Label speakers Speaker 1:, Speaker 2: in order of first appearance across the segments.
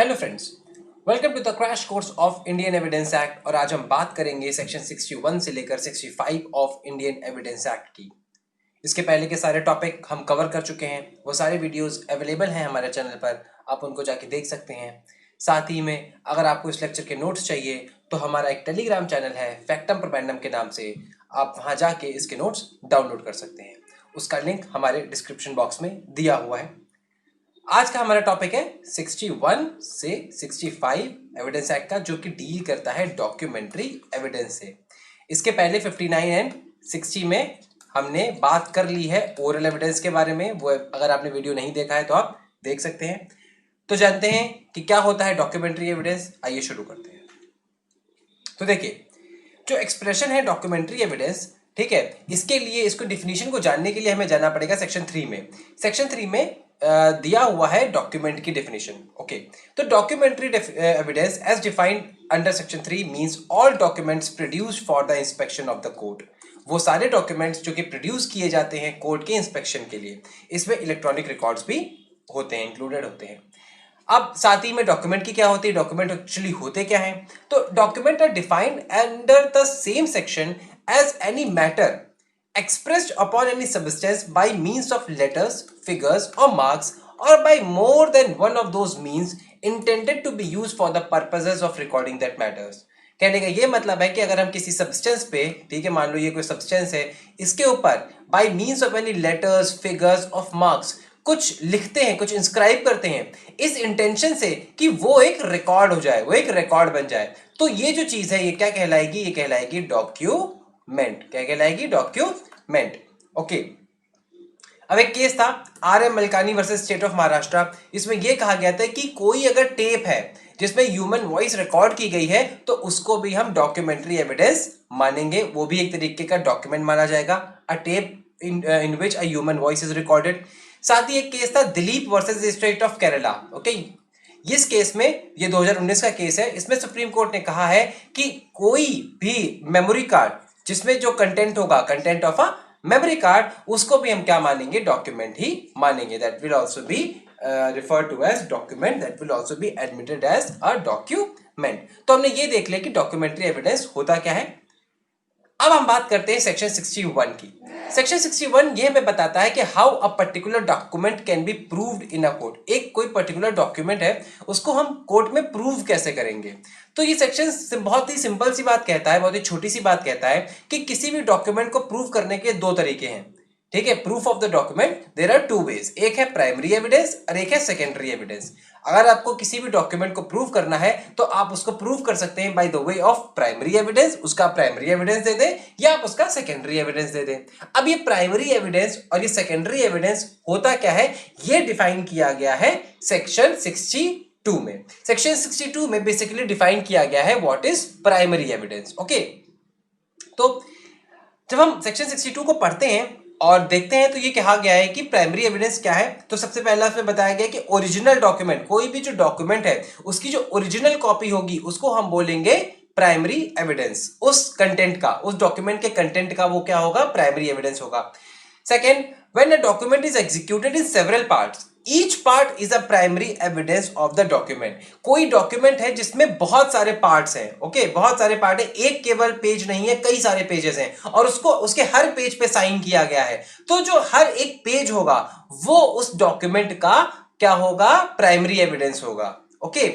Speaker 1: Hello friends, welcome to the crash course of Indian Evidence Act. और आज हम बात करेंगे सेक्शन 61 से लेकर 65 ऑफ इंडियन एविडेंस एक्ट की। इसके पहले के सारे टॉपिक हम कवर कर चुके हैं, वो सारे वीडियोस अवेलेबल हैं हमारे चैनल पर, आप उनको जाके देख सकते हैं। साथ ही में अगर आपको इस लेक्चर के नोट्स चाहिए तो हमारा एक टेलीग्राम चैनल है फैक्टम प्रोपेंडम के नाम से, आप वहाँ जाके इसके नोट्स डाउनलोड कर सकते हैं। उसका लिंक हमारे डिस्क्रिप्शन बॉक्स में दिया हुआ है। आज का हमारा टॉपिक है 61 से 65 एविडेंस एक्ट का, जो कि डील करता है डॉक्यूमेंट्री एविडेंस से। इसके पहले 59 एंड 60 में हमने बात कर ली है ओरल एविडेंस के बारे में। वो अगर आपने वीडियो नहीं देखा है तो आप देख सकते हैं। तो जानते हैं कि क्या होता है डॉक्यूमेंट्री एविडेंस। आइए शुरू करते हैं। तो देखिए, जो एक्सप्रेशन है डॉक्यूमेंट्री एविडेंस, ठीक है, इसके लिए इसको डिफिनीशन को जानने के लिए हमें जाना पड़ेगा सेक्शन 3 में। सेक्शन 3 में दिया हुआ है डॉक्यूमेंट की डेफिनेशन। ओके, तो documentary evidence as defined under section 3 means all documents produced for the inspection of the court. वो सारे डॉक्यूमेंट्स जो कि प्रोड्यूस किए जाते हैं कोर्ट के इंस्पेक्शन के लिए। इसमें इलेक्ट्रॉनिक रिकॉर्ड्स भी होते हैं, इंक्लूडेड होते हैं। अब साथ ही में डॉक्यूमेंट की क्या होती है, डॉक्यूमेंट एक्चुअली होते क्या हैं। तो document are defined under the same section as any matter expressed upon any substance by means of letters, figures or marks, or by more than one of those means intended to be used for the purposes of recording that matters। कहने का ये मतलब है कि अगर हम किसी substance पे, ठीक है, मान लो ये कोई सब्सटेंस है, इसके ऊपर by means of any letters, figures of marks कुछ लिखते हैं, कुछ इंस्क्राइब करते हैं, इस इंटेंशन से कि वो एक रिकॉर्ड हो जाए, वो एक रिकॉर्ड बन जाए, तो ये जो चीज है ये क्या कहलाएगी, ये कहलाएगी डॉक्यूमेंट। क्या कहलाएगी? डॉक्यूमेंट। ओके, अब एक केस था RM. Malkani versus state of Maharashtra. इसमें यह कहा गया था कि कोई अगर टेप है जिसमें ह्यूमन वॉइस रिकॉर्ड की गई है तो उसको भी हम डॉक्यूमेंट्री एविडेंस मानेंगे, वो भी एक तरीके का डॉक्यूमेंट माना जाएगा। अ tape in which a human voice is recorded. साथ ही एक केस था Dilip versus state of Kerala. Okay, इस केस में, ये 2019 का केस है, इसमें सुप्रीम कोर्ट ने कहा है कि कोई भी मेमोरी कार्ड जिसमें जो कंटेंट होगा, content of a memory card, उसको भी हम क्या मानेंगे? डॉक्यूमेंट ही मानेंगे। That will also be referred to as document, that will also be admitted as a document। तो हमने ये देख लिया कि डॉक्यूमेंट्री एविडेंस होता क्या है। अब हम बात करते हैं सेक्शन 61 की। सेक्शन 61 ये हमें बताता है कि how a particular document can be proved in a court. एक कोई पर्टिकुलर डॉक्यूमेंट है, उसको हम कोर्ट में प्रूव कैसे करेंगे। तो ये सेक्शन बहुत ही सिंपल सी बात कहता है, बहुत ही छोटी सी बात कहता है कि किसी भी डॉक्यूमेंट को प्रूव करने के दो तरीके हैं। ठीक है, proof of the document there are two ways. एक है प्राइमरी एविडेंस और एक है सेकेंडरी एविडेंस। अगर आपको किसी भी डॉक्यूमेंट को प्रूव करना है तो आप उसको प्रूव कर सकते हैं by the way of primary evidence, उसका प्राइमरी एविडेंस दे दें या आप उसका सेकेंडरी एविडेंस दे दें। अब ये प्राइमरी एविडेंस और ये सेकेंडरी एविडेंस होता क्या है, ये डिफाइन किया गया है सेक्शन 62 में। सेक्शन 62 में बेसिकली डिफाइन किया गया है what is primary evidence. Okay, तो जब हम सेक्शन 62 को पढ़ते हैं और देखते हैं तो ये कहा गया है कि प्राइमरी एविडेंस क्या है। तो सबसे पहला उसमें बताया गया कि ओरिजिनल डॉक्यूमेंट, कोई भी जो डॉक्यूमेंट है उसकी जो ओरिजिनल कॉपी होगी उसको हम बोलेंगे प्राइमरी एविडेंस। उस कंटेंट का, उस डॉक्यूमेंट के कंटेंट का वो क्या होगा? प्राइमरी एविडेंस होगा। Second, when a document is executed in several parts, each part is a primary evidence of the document. कोई डॉक्यूमेंट है जिसमें बहुत सारे पार्ट्स हैं, ओके, बहुत सारे पार्ट है, एक केवल पेज नहीं है, कई सारे पेजेस हैं और उसको उसके हर पेज पे साइन किया गया है। तो जो हर एक पेज होगा वो उस डॉक्यूमेंट का क्या होगा? प्राइमरी एविडेंस होगा। ओके,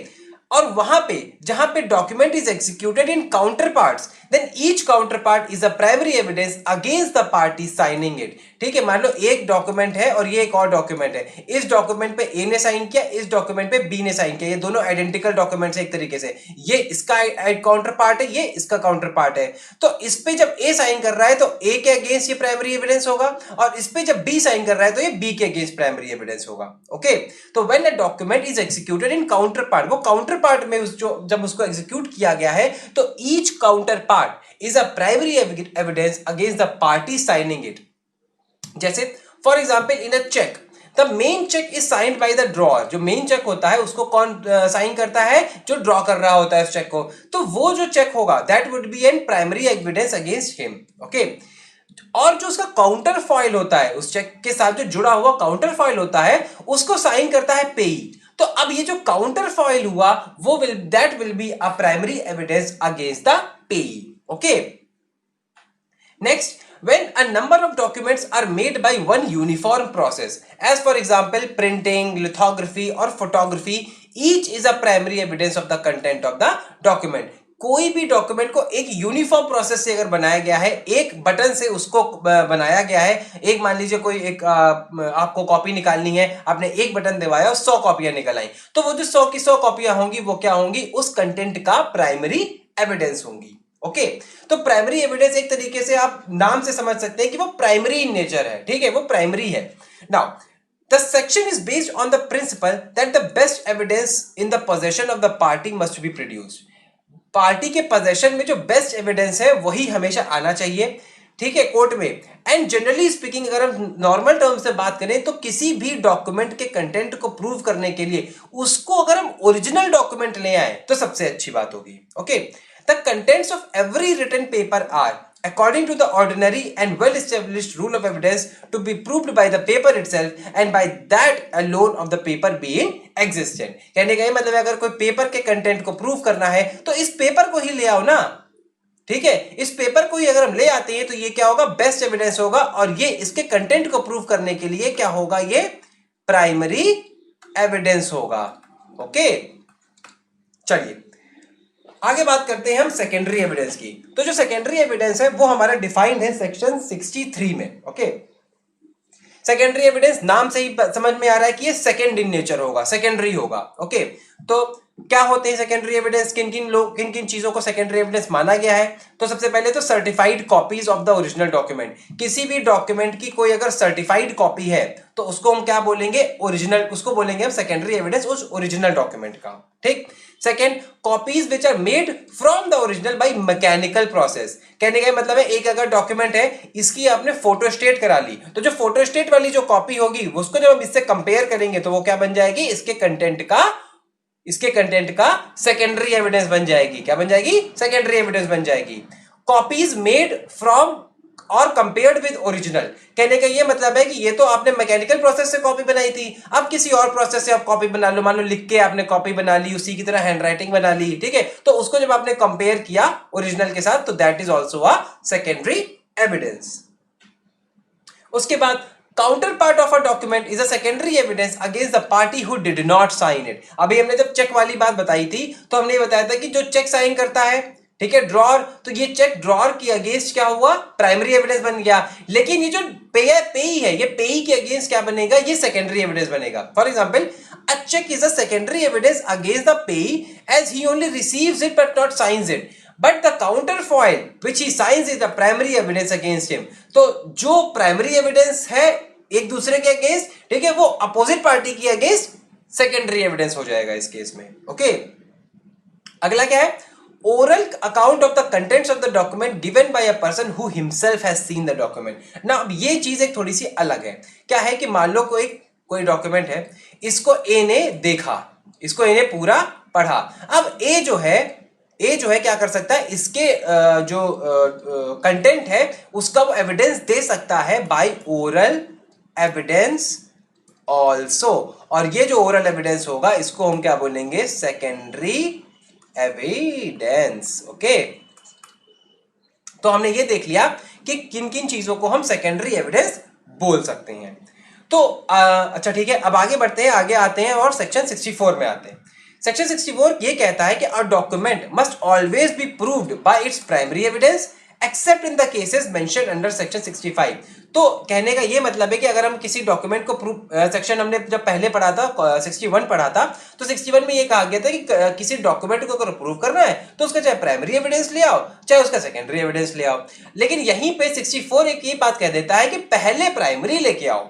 Speaker 1: और वहां पे जहां पे document is executed in counter parts, then each counter part is a primary evidence against the party signing it. ठीक है, मान लो एक डॉक्यूमेंट है और ये एक और डॉक्यूमेंट है, इस डॉक्यूमेंट पे ए ने साइन किया, इस डॉक्यूमेंट पे बी ने साइन किया, ये दोनों आइडेंटिकल डॉक्यूमेंट्स है एक तरीके से, ये इसका काउंटर पार्ट है, ये इसका काउंटर पार्ट है। तो इस पे जब ए साइन कर रहा है तो ए के अगेंस्ट ये प्राइमरी एविडेंस होगा और इस पे जब बी साइन कर रहा है तो ये बी के अगेंस्ट प्राइमरी एविडेंस होगा। ओके, तो when a document is executed in counterpart, वो काउंटर पार्ट में जब उसको एग्जीक्यूट किया गया है तो each counter part is a primary evidence against the party signing it. जैसे for example in a cheque, the main cheque is signed by the drawer. जो मेन चेक होता है उसको कौन साइन करता है? जो ड्रॉ कर रहा होता है उस चेक को। तो वो जो चेक होगा that would be an primary evidence against him. Okay, और जो उसका काउंटर फॉइल होता है, उस चेक के साथ जो जुड़ा हुआ काउंटर फॉइल होता है, उसको साइन करता है पेई। तो अब ये जो काउंटर फॉइल हुआ वो that will be a primary evidence against the पेई. Okay. Next, when a number of documents are made by one uniform process, as for example printing, lithography or photography, each is a primary evidence of the content of the document. कोई भी document को एक uniform process से अगर बनाया गया है, एक बटन से उसको बनाया गया है, एक मान लीजिए कोई एक आपको कॉपी निकालनी है, आपने एक बटन दबाया और 100 कॉपियां निकल आई, तो वो जो 100 की 100 कॉपियां होंगी वो क्या होंगी, उस कंटेंट का प्राइमरी एविडेंस होंगी. ओके. तो प्राइमरी एविडेंस एक तरीके से आप नाम से समझ सकते हैं कि वो प्राइमरी इन नेचर है. ठीक है, वो प्राइमरी है. Now the section is based on the principal that the best evidence in the possession of the party must be produced. Party के पोजेशन में जो बेस्ट एविडेंस है वही हमेशा आना चाहिए. ठीक है, कोर्ट में. एंड जनरली स्पीकिंग अगर हम नॉर्मल टर्म से बात करें तो किसी भी डॉक्यूमेंट के कंटेंट को प्रूव करने के लिए उसको अगर हम ओरिजिनल डॉक्यूमेंट ले आए तो सबसे अच्छी बात होगी. Okay. The contents of every written paper are, according to the ordinary and well-established rule of evidence, to be proved by the paper itself and by that alone of the paper being existent. कहने का ये मतलब है अगर कोई paper के content को prove करना है तो इस पेपर को ही ले आओ ना. ठीक है, इस पेपर को ही अगर हम ले आते हैं तो ये क्या होगा, बेस्ट एविडेंस होगा. और ये इसके कंटेंट को प्रूव करने के लिए क्या होगा, ये प्राइमरी एविडेंस होगा. ओके. चलिए आगे बात करते हैं हम सेकेंडरी एविडेंस की. तो जो सेकेंडरी एविडेंस है वो हमारा डिफाइंड है सेक्शन 63 में. ओके. सेकेंडरी एविडेंस नाम से ही समझ में आ रहा है कि ये सेकेंड इन नेचर होगा, सेकेंडरी होगा. ओके. तो क्या होते हैं सेकेंडरी एविडेंस, किन किन चीजों को सेकेंडरी एविडेंस माना गया है. तो सबसे पहले तो certified copies of the original document. किसी भी डॉक्यूमेंट की कोई अगर सर्टिफाइड कॉपी है तो उसको हम क्या बोलेंगे, ओरिजिनल. उसको बोलेंगे हम सेकेंडरी एविडेंस उस ओरिजिनल डॉक्यूमेंट का. ठीक. Second, copies which are made from the original by mechanical process. कहने का मतलब है एक अगर डॉक्यूमेंट है, इसकी आपने फोटोस्टेट करा ली, तो जो फोटोस्टेट वाली जो कॉपी होगी उसको जब हम इससे कंपेयर करेंगे तो वो क्या बन जाएगी, इसके कंटेंट का सेकेंडरी एविडेंस बन जाएगी. क्या बन जाएगी, सेकेंडरी एविडेंस बन जाएगी. कॉपीज मेड फ्रॉम और कंपेयर्ड विद ओरिजिनल. कहने का ये मतलब है कि ये तो आपने मैकेनिकल प्रोसेस से कॉपी बनाई थी, अब किसी और प्रोसेस से आप कॉपी बना लो. मान लो लिख के आपने कॉपी बना ली, उसी की तरह हैंडराइटिंग बना ली. ठीक है, तो उसको जब आपने कंपेयर किया ओरिजिनल के साथ तो that is also a secondary evidence. उसके बाद counter part of a document is a secondary evidence against the party who did not sign it. अभी हमने जब चेक वाली बात बताई थी तो हमने बताया था कि जो चेक साइन करता है, ठीक है, ड्रॉर, तो ये चेक ड्रॉर की अगेंस्ट क्या हुआ, प्राइमरी एविडेंस बन गया. लेकिन ये जो पेई है, ये पेई के अगेंस्ट क्या बनेगा, ये सेकेंडरी एविडेंस बनेगा. For example, a cheque is a secondary evidence against the payee as he only receives it but not signs it, but the counterfoil which he signs is the primary evidence against him. तो जो primary evidence है एक दूसरे के against, ठीक है, वो opposite party की अगेंस्ट सेकेंडरी एविडेंस हो जाएगा इस केस में. ओके. अगला क्या है, oral account of the contents of the document given by a person who himself has seen the document. ना अब ये चीज एक थोड़ी सी अलग है. क्या है कि मान लो कोई डॉक्यूमेंट है, इसको ए ने देखा, इसको ए ने पूरा पढ़ा. अब ए जो है क्या कर सकता है, इसके जो कंटेंट है उसका वो एविडेंस दे सकता है बाय ओरल एविडेंस ऑल्सो. और ये जो ओरल एविडेंस होगा इसको हम क्या बोलेंगे, सेकेंडरी एविडेंस. ओके. तो हमने ये देख लिया कि किन किन चीजों को हम सेकेंडरी एविडेंस बोल सकते हैं. तो अच्छा ठीक है, अब आगे बढ़ते हैं, आगे आते हैं और सेक्शन 64 में आते हैं. सेक्शन 64 ये कहता है कि a document must always be proved bye its primary evidence accept in the cases mentioned under section 65. तो कहने का ये मतलब है कि अगर हम किसी डॉक्यूमेंट को सेक्शन हमने जब पहले पढ़ा था 61 पढ़ा था, तो 61 में ये कहा गया था कि किसी डॉक्यूमेंट को अगर प्रूव करना है तो उसका चाहे प्राइमरी एविडेंस ले आओ चाहे उसका सेकेंडरी एविडेंस ले आओ. लेकिन यहीं पे 64 एक ये बात कह देता है कि पहले प्राइमरी लेके आओ,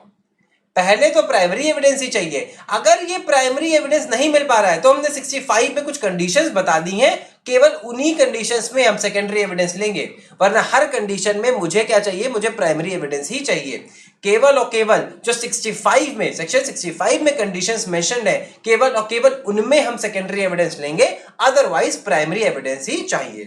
Speaker 1: पहले तो प्राइमरी एविडेंस ही चाहिए. अगर ये प्राइमरी एविडेंस नहीं मिल पा रहा है तो हमने 65 में कुछ कंडीशंस बता दी हैं, केवल उन्हीं कंडीशंस में हम सेकेंडरी एविडेंस लेंगे, वरना हर कंडीशन में मुझे क्या चाहिए, मुझे प्राइमरी एविडेंस ही चाहिए. केवल और केवल जो 65 में सेक्शन 65 में कंडीशंस मेंशन्ड है, केवल और केवल उनमें हम सेकेंडरी एविडेंस लेंगे, अदरवाइज प्राइमरी एविडेंस ही चाहिए.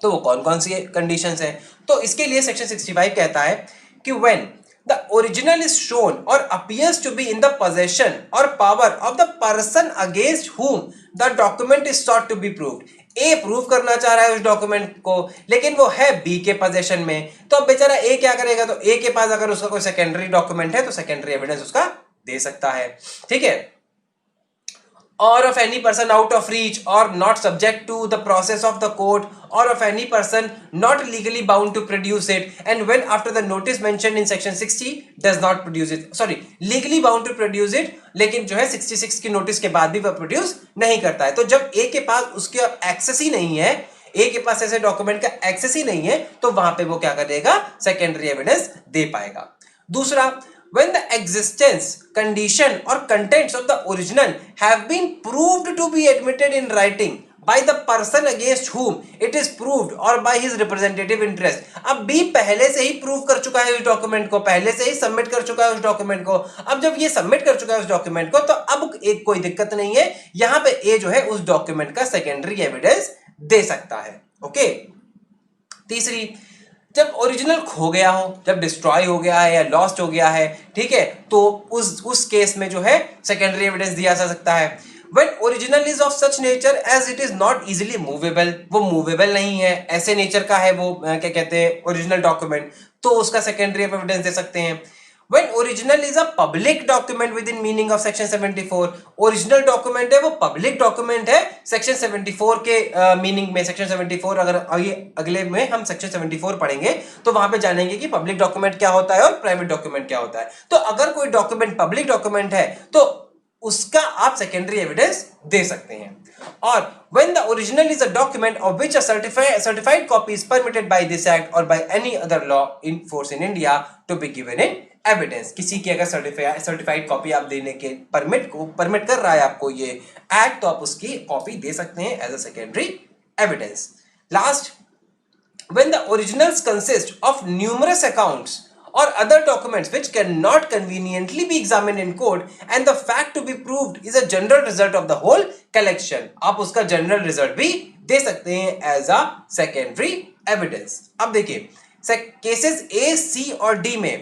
Speaker 1: तो वो कौन कौन सी कंडीशंस हैं, तो इसके लिए सेक्शन 65 कहता है कि when the original is shown or appears to be in the possession or power of the person against whom the document is sought to be proved. A prove करना चाह रहा है उस डॉक्यूमेंट को, लेकिन वो है बी के पोजेशन में, तो अब बेचारा ए क्या करेगा, तो ए के पास अगर उसका कोई सेकेंडरी डॉक्यूमेंट है तो सेकेंडरी एविडेंस उसका दे सकता है, ठीक है। or of any person out of reach or not subject to the process of the court or of any person not legally bound to produce it and when after the notice mentioned in section 60 does not produce it, sorry legally bound to produce it, लेकिन जो है 66 की notice के बाद भी वह produce नहीं करता है। तो जब ए के पास उसके एक्सेस ही नहीं है, ए के पास ऐसे डॉक्यूमेंट का एक्सेस ही नहीं है, तो वहां पे वो क्या करेगा, सेकेंडरी एविडेंस दे पाएगा। दूसरा, when the existence, condition or contents of the original have been proved to be admitted in writing by the person against whom it is proved or by his representative interest। अब B पहले से ही prove कर चुका है उस document को, पहले से ही सबमिट कर चुका है उस डॉक्यूमेंट को। अब जब ये सबमिट कर चुका है उस डॉक्यूमेंट को, तो अब एक कोई दिक्कत नहीं है, यहां पे ए जो है उस डॉक्यूमेंट का सेकेंडरी एविडेंस दे सकता है। ओके। तीसरी, जब ओरिजिनल खो गया हो, जब डिस्ट्रॉय हो गया है या लॉस्ट हो गया है, ठीक है, तो उस केस में जो है सेकेंडरी एविडेंस दिया जा सकता है। When original is of such nature as it is not easily movable, वो मूवेबल नहीं है, ऐसे नेचर का है वो, क्या कहते हैं, ओरिजिनल डॉक्यूमेंट, तो उसका सेकेंडरी एविडेंस दे सकते हैं। When original is a public document within meaning of section 74, original document है वो पब्लिक डॉक्यूमेंट है सेक्शन 74 के मीनिंग में। सेक्शन 74 अगर अगले में हम सेक्शन 74 पढ़ेंगे तो वहां पे जानेंगे कि पब्लिक डॉक्यूमेंट क्या होता है और प्राइवेट डॉक्यूमेंट क्या होता है। तो अगर कोई डॉक्यूमेंट पब्लिक डॉक्यूमेंट है तो उसका आप सेकेंडरी एविडेंस दे सकते हैं। और when the original is a document of which a certified copy is permitted by this act or by any other law in force in India to be given in evidence, किसी की अगर certified copy आप देने के permit कर रहा है आपको ये एक्ट, तो आप उसकी कॉपी दे सकते हैं as a secondary evidence. Last, when the originals consist of numerous accounts or other documents which cannot conveniently be examined in court and the fact to be proved is a general result of the whole collection, आप उसका general result भी दे सकते हैं as a secondary evidence. अब देखिए, cases ए, सी और D में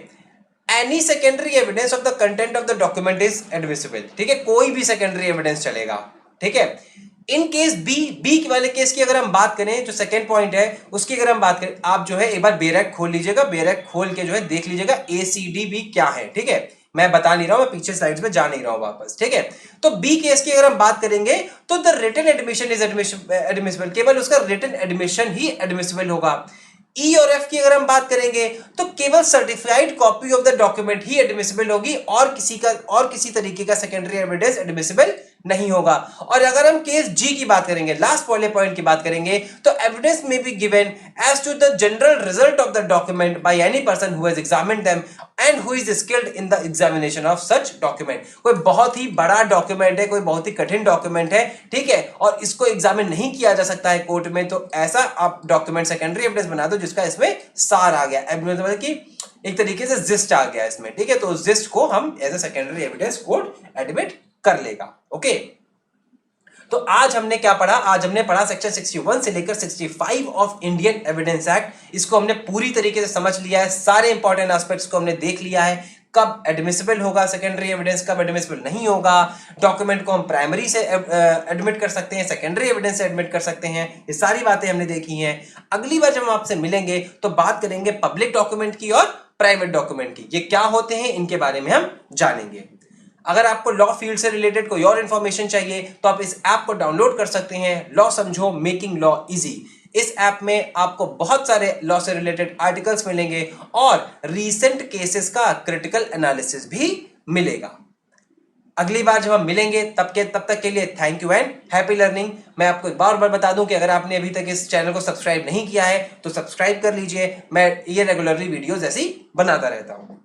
Speaker 1: any secondary evidence of the content of the document is admissible, ठीक है, कोई भी सेकेंडरी एविडेंस चलेगा, ठीक है। इन केस बी वाले केस की अगर हम बात करें, जो सेकंड पॉइंट है उसकी अगर हम बात करें, आप जो है एक बार बेरेक खोल लीजिएगा, बेरेक खोल के जो है देख लीजिएगा ACDB क्या है, ठीक है, मैं बता नहीं रहा हूं, मैं पीछे स्लाइड्स में जा नहीं रहा हूं वापस, ठीक है। तो बी केस की अगर हम बात करेंगे तो the written admission is admissible, केवल उसका रिटन एडमिशन ही एडमिसिबल होगा। ई और एफ की अगर हम बात करेंगे तो केवल certified copy of the document he admissible होगी और किसी तरीके का सेकेंडरी एविडेंस एडमिसिबल नहीं होगा। और अगर हम केस जी की बात करेंगे, लास्ट वाले पॉइंट की बात करेंगे, तो एविडेंस में be given as to the general result of the document by any person who has examined them and who is skilled in the examination of such document. कोई बहुत ही बड़ा डॉक्यूमेंट है, कोई बहुत ही कठिन डॉक्यूमेंट है, ठीक है, और इसको एग्जामिन नहीं किया जा सकता है कोर्ट में, तो ऐसा आप डॉक्यूमेंट सेकेंडरी एविडेंस बना दो जिसका इसमें सार आ गया, मतलब कि एक तरीके से जिस्ट आ गया इसमें, ठीक है, तो जिस्ट को हम as a secondary evidence court admit कर लेगा। ओके, तो आज हमने क्या पढ़ा, आज हमने पढ़ा सेक्शन 61 से लेकर 65 ऑफ इंडियन एविडेंस एक्ट। इसको हमने पूरी तरीके से समझ लिया है, सारे इंपॉर्टेंट एस्पेक्ट्स को हमने देख लिया है, कब एडमिसिबल होगा सेकेंडरी एविडेंस, कब एडमिसिबल नहीं होगा, डॉक्यूमेंट को हम प्राइमरी से एडमिट कर सकते हैं, सेकेंडरी एविडेंस से एडमिट कर सकते हैं, ये सारी बातें हमने देखी हैं। अगली बार जब हम आपसे मिलेंगे तो बात करेंगे पब्लिक डॉक्यूमेंट की और प्राइवेट डॉक्यूमेंट की, ये क्या होते हैं इनके बारे में हम जानेंगे। अगर आपको लॉ फील्ड से रिलेटेड कोई और इन्फॉर्मेशन चाहिए तो आप इस ऐप को डाउनलोड कर सकते हैं, लॉ समझो मेकिंग लॉ इजी। इस ऐप में आपको बहुत सारे लॉ से रिलेटेड आर्टिकल्स मिलेंगे और रीसेंट केसेस का क्रिटिकल एनालिसिस भी मिलेगा। अगली बार जब हम मिलेंगे तब तक के लिए thank you and happy learning. मैं आपको एक बार बता दूं कि अगर आपने अभी तक इस चैनल को सब्सक्राइब नहीं किया है तो सब्सक्राइब कर लीजिए, मैं ये रेगुलरली वीडियोस ऐसी बनाता रहता हूं।